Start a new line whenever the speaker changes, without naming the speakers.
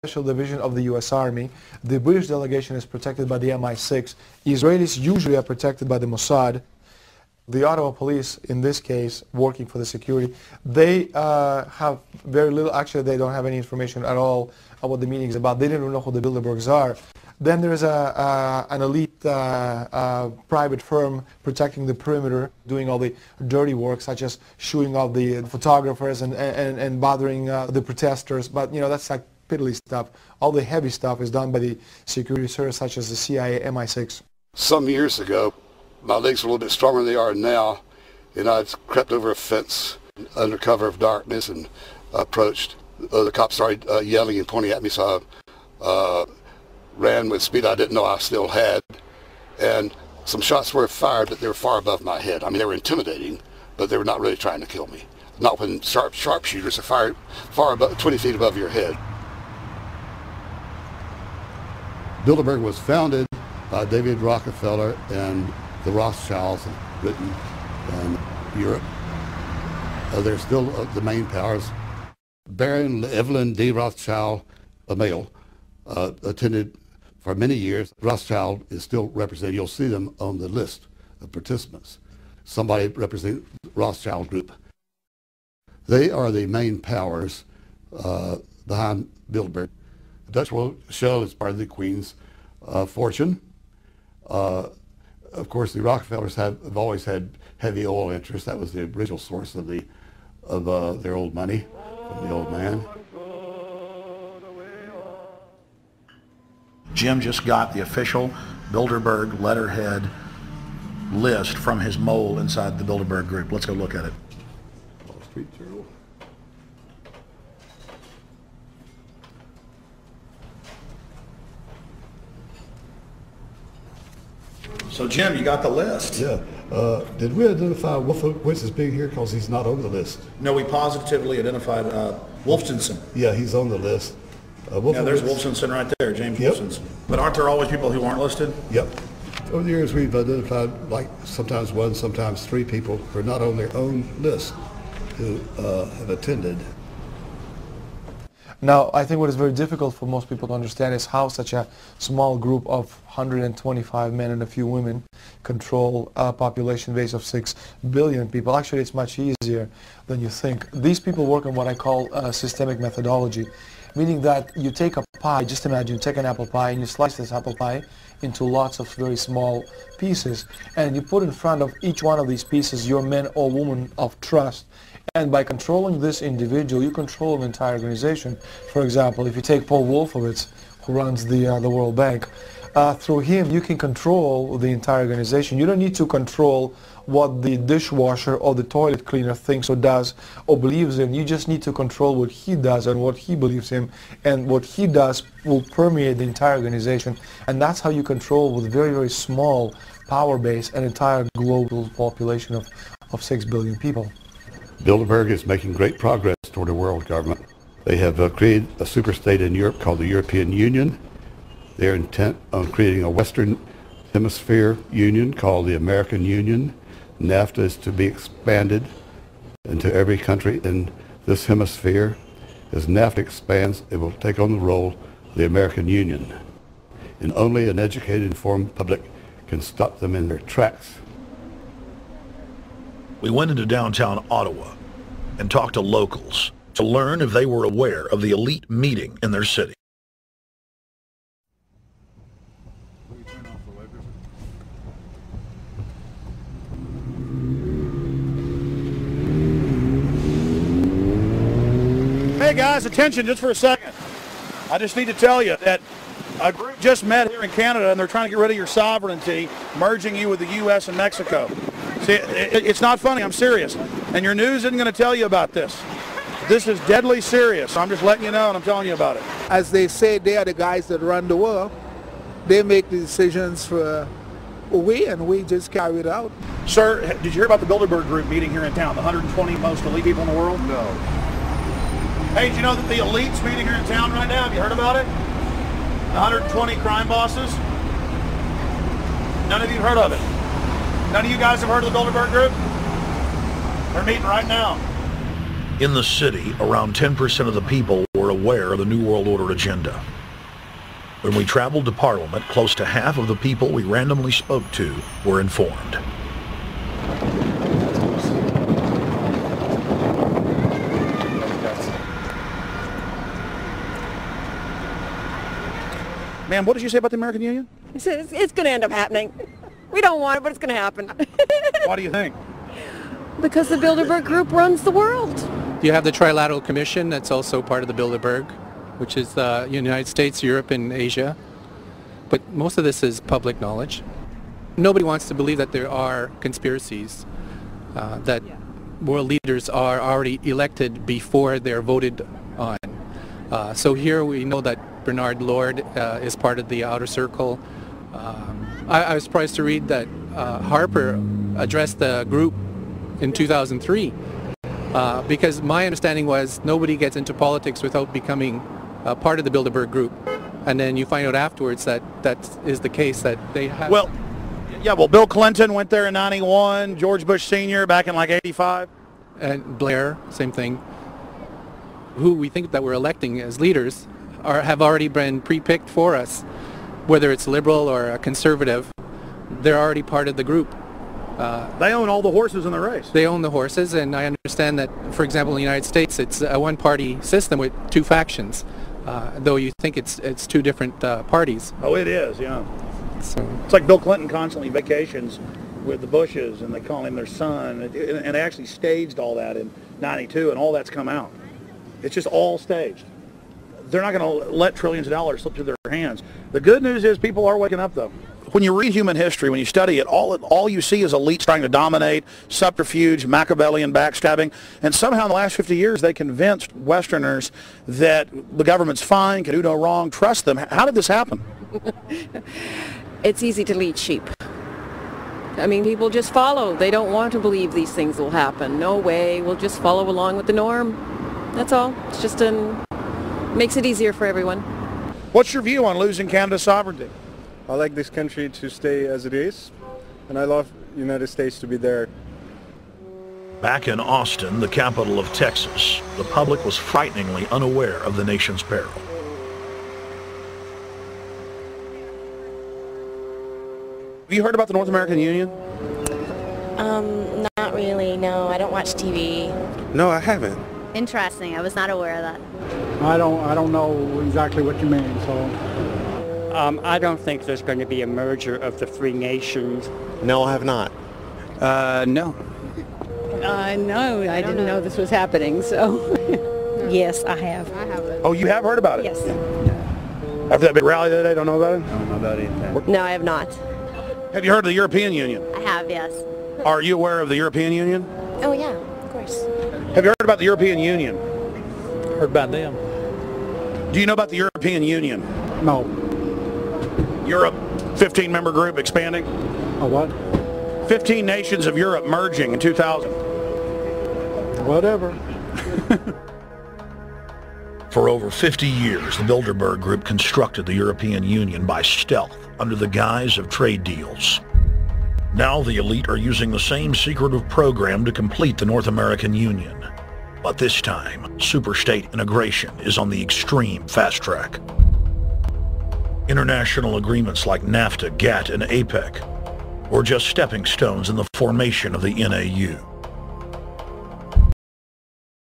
Special Division of the U.S. Army. The British delegation is protected by the MI6. Israelis usually are protected by the Mossad. The Ottawa police, in this case, working for the security, they have very little, actually they don't have any information at all about what the meeting is about. They didn't even know who the Bilderbergs are. Then there's an elite private firm protecting the perimeter, doing all the dirty work, such as shooing off the photographers and bothering the protesters. But, you know, that's like piddly stuff. All the heavy stuff is done by the security service, such as the CIA, MI6.
Some years ago, my legs were a little bit stronger than they are now, and I crept over a fence under cover of darkness and approached. The cops started yelling and pointing at me, so I ran with speed I didn't know I still had, and some shots were fired, but they were far above my head. I mean, they were intimidating, but they were not really trying to kill me. Not when sharpshooters are fired far above, 20 feet above your head.
Bilderberg was founded by David Rockefeller and the Rothschilds in Britain and Europe. They're still the main powers. Baron Evelyn D. Rothschild, a male, attended for many years. Rothschild is still represented. You'll see them on the list of participants. Somebody representing the Rothschild group. They are the main powers behind Bilderberg. The Dutch World Shell is part of the Queen's fortune. Of course, the Rockefellers have always had heavy oil interests. That was the original source of their old money from the old man.
Jim just got the official Bilderberg letterhead list from his mole inside the Bilderberg group. Let's go look at it.
Wall Street Journal.
So Jim, you got the list.
Yeah. Did we identify Wolfowitz as being here because he's not on the list?
No, we positively identified Wolfenson.
Yeah, he's on the list.
Yeah, there's Wolfenson right there, James
Yep.
Wolfenson. But aren't there always people who aren't listed?
Yep. Over the years, we've identified like sometimes one, sometimes three people who are not on their own list who have attended.
Now, I think what is very difficult for most people to understand is how such a small group of 125 men and a few women control a population base of 6 billion people. Actually, it's much easier than you think. These people work on what I call systemic methodology, meaning that you take a pie, just imagine you take an apple pie and you slice this apple pie into lots of very small pieces, and you put in front of each one of these pieces your men or women of trust. And by controlling this individual, you control an entire organization. For example, if you take Paul Wolfowitz, who runs the World Bank, through him you can control the entire organization. You don't need to control what the dishwasher or the toilet cleaner thinks or does or believes in. You just need to control what he does and what he believes in, and what he does will permeate the entire organization. And that's how you control, with very, very small power base, an entire global population of 6 billion people.
Bilderberg is making great progress toward a world government. They have created a superstate in Europe called the European Union. They're intent on creating a Western Hemisphere Union called the American Union. NAFTA is to be expanded into every country in this hemisphere. As NAFTA expands, it will take on the role of the American Union. And only an educated, informed public can stop them in their tracks.
We went into downtown Ottawa and talked to locals to learn if they were aware of the elite meeting in their city. Hey guys, attention just for a second. I just need to tell you that a group just met here in Canada and they're trying to get rid of your sovereignty, merging you with the U.S. and Mexico. See, it's not funny, I'm serious. And your news isn't going to tell you about this. This is deadly serious. I'm just letting you know and I'm telling you about it.
As they say, they are the guys that run the world. They make the decisions for we, and we just carry it out.
Sir, did you hear about the Bilderberg group meeting here in town, the 120 most elite people in the world?
No.
Hey, did you know that the elite's meeting here in town right now? Have you heard about it? The 120 crime bosses? None of you heard of it? None of you guys have heard of the Bilderberg group? They're meeting right now. In the city, around 10% of the people were
were aware of the New World Order agenda. When we traveled to Parliament, close to half of the people we randomly spoke to were informed.
Ma'am, what did you say about the American Union?
He said it's going to end up happening. We don't want it, but it's going to happen.
Why do you think?
Because the Bilderberg Group runs the world.
You have the Trilateral Commission that's also part of the Bilderberg, which is the United States, Europe, and Asia. But most of this is public knowledge. Nobody wants to believe that there are conspiracies, that world leaders are already elected before they're voted on. So here we know that Bernard Lord is part of the outer circle. I was surprised to read that Harper addressed the group in 2003 because my understanding was nobody gets into politics without becoming part of the Bilderberg group. And then you find out afterwards that that is the case, that they have...
Well, Bill Clinton went there in 91, George Bush Sr. back in like 85.
And Blair, same thing. Who we think that we're electing as leaders have already been pre-picked for us. Whether it's liberal or a conservative, they're already part of the group.
They own all the horses in the race.
They own the horses, and I understand that, for example, in the United States, it's a one-party system with two factions, though you think it's two different parties.
Oh, it is, yeah.
So
it's like Bill Clinton constantly vacations with the Bushes, and they call him their son, and they actually staged all that in '92, and all that's come out. It's just all staged. They're not going to let trillions of dollars slip through their hands. The good news is people are waking up, though. When you read human history, when you study it, all you see is elites trying to dominate, subterfuge, Machiavellian backstabbing, and somehow in the last 50 years they convinced Westerners that the government's fine, can do no wrong, trust them. How did this happen?
It's easy to lead sheep. I mean, people just follow. They don't want to believe these things will happen. No way, we'll just follow along with the norm. That's all. It's just makes it easier for everyone.
What's your view on losing Canada's sovereignty?
I like this country to stay as it is, and I love the United States to be there.
Back in Austin, the capital of Texas, the public was frighteningly unaware of the nation's peril.
Have you heard about the North American Union?
Not really, no. I don't watch TV.
No, I haven't.
Interesting. I was not aware of that.
I don't know exactly what you mean, so...
I don't think there's going to be a merger of the three nations.
No, I have not.
No.
No, I didn't know this was happening, so... Yes, I have.
Oh, you have heard about it?
Yes.
After that big rally the other day, don't know about it?
I don't know about anything.
No, I have not.
Have you heard of the European Union?
I have, yes.
Are you aware of the European Union?
Oh, yeah, of course.
Have you heard about the European Union?
Heard about them.
Do you know about the European Union?
No.
Europe, 15-member group expanding.
A what?
15 nations of Europe merging in 2000.
Whatever.
For over 50 years, the Bilderberg Group constructed the European Union by stealth under the guise of trade deals. Now the elite are using the same secretive program to complete the North American Union. But this time, superstate integration is on the extreme fast track. International agreements like NAFTA, GATT, and APEC were just stepping stones in the formation of the NAU.